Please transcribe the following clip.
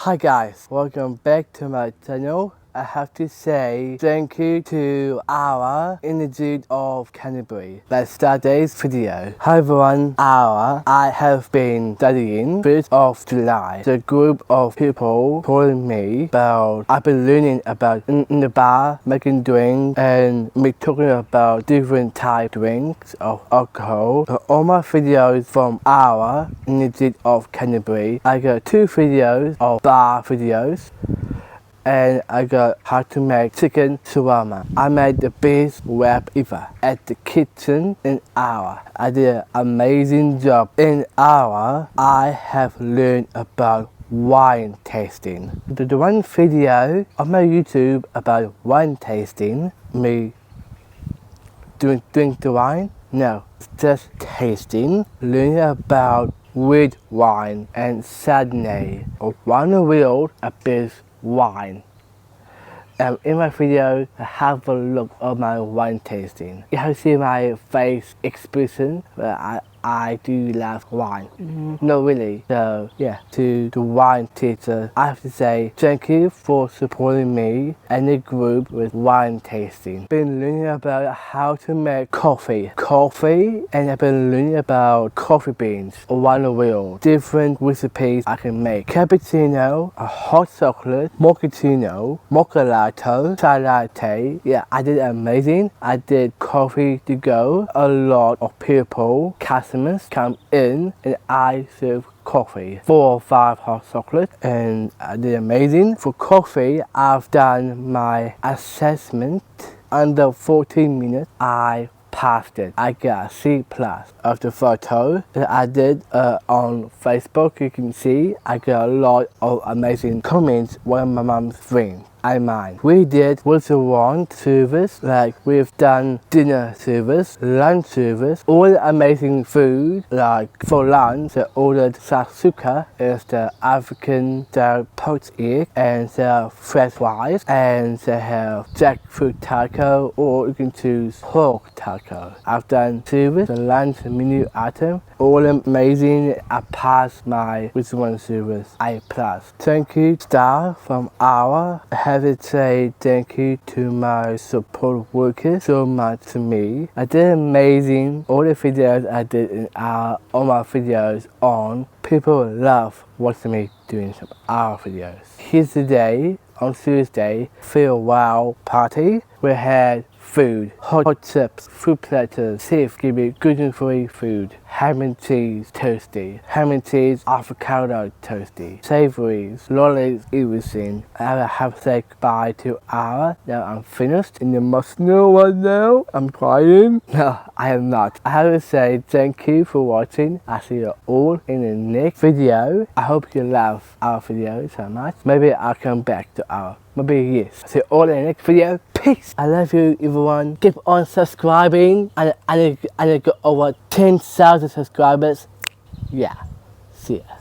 Hi guys, welcome back to my channel. I have to say thank you to Ara Institute of Canterbury. Let's start today's video. Hi everyone, Ara I have been studying 1st of July. The group of people told me about I've been learning about in the bar, making drinks and me talking about different type drinks of alcohol. So all my videos from Ara Institute of Canterbury. I got 2 videos of bar videos. And I got how to make chicken shawarma. I made the best wrap ever at the kitchen in Ara. I did an amazing job. In Ara, I have learned about wine tasting. The one video on my YouTube about wine tasting, me drink the wine? No, it's just tasting, learning about red wine and Chardonnay. Around the world, a best wine. In my video, have a look at my wine tasting. You have seen my face expression, but I do love wine. Not really. So yeah, to the wine taster, I have to say thank you for supporting me and the group with wine tasting. Been learning about how to make coffee, and I've been learning about coffee beans around the world. Different recipes I can make: cappuccino, a hot chocolate, mochaccino, mocha latte, chai latte. Yeah, I did amazing. I did coffee to go. A lot of people, customers come in and I serve coffee, 4 or 5 hot chocolate, and I did amazing. For coffee, I've done my assessment under 14 minutes. I passed it. I got C+ of the photo that I did on Facebook. You can see I got a lot of amazing comments when my mom's friend and mine. We did restaurant service, like we've done dinner service, lunch service, all the amazing food. Like for lunch, they ordered shakshuka, is the African style poached egg, and the fresh rice, and they have jackfruit taco, or you can choose pork taco. I've done service, the lunch menu item, all amazing. I passed my restaurant service A+. Thank you, staff from Ara. I have to say thank you to my support workers so much to me. I did amazing. All the videos I did in Ara, all my videos on, people love watching me doing some Ara videos. Here's the day, on Tuesday, farewell party. We had food, hot chips, fruit platters, safe, give me gluten-free food, ham and cheese toasty, ham and cheese avocado toasty, savories, lollies, everything. I have to say goodbye to Ara. Now I'm finished in the emotional one now. I'm crying. No, I am not. I have to say thank you for watching. I see you all in the next video. I hope you love our videos so much. Maybe I'll come back to Ara. Maybe yes. See you all in the next video. Peace. I love you everyone. Keep on subscribing. I got over 10,000 subscribers. Yeah. See ya.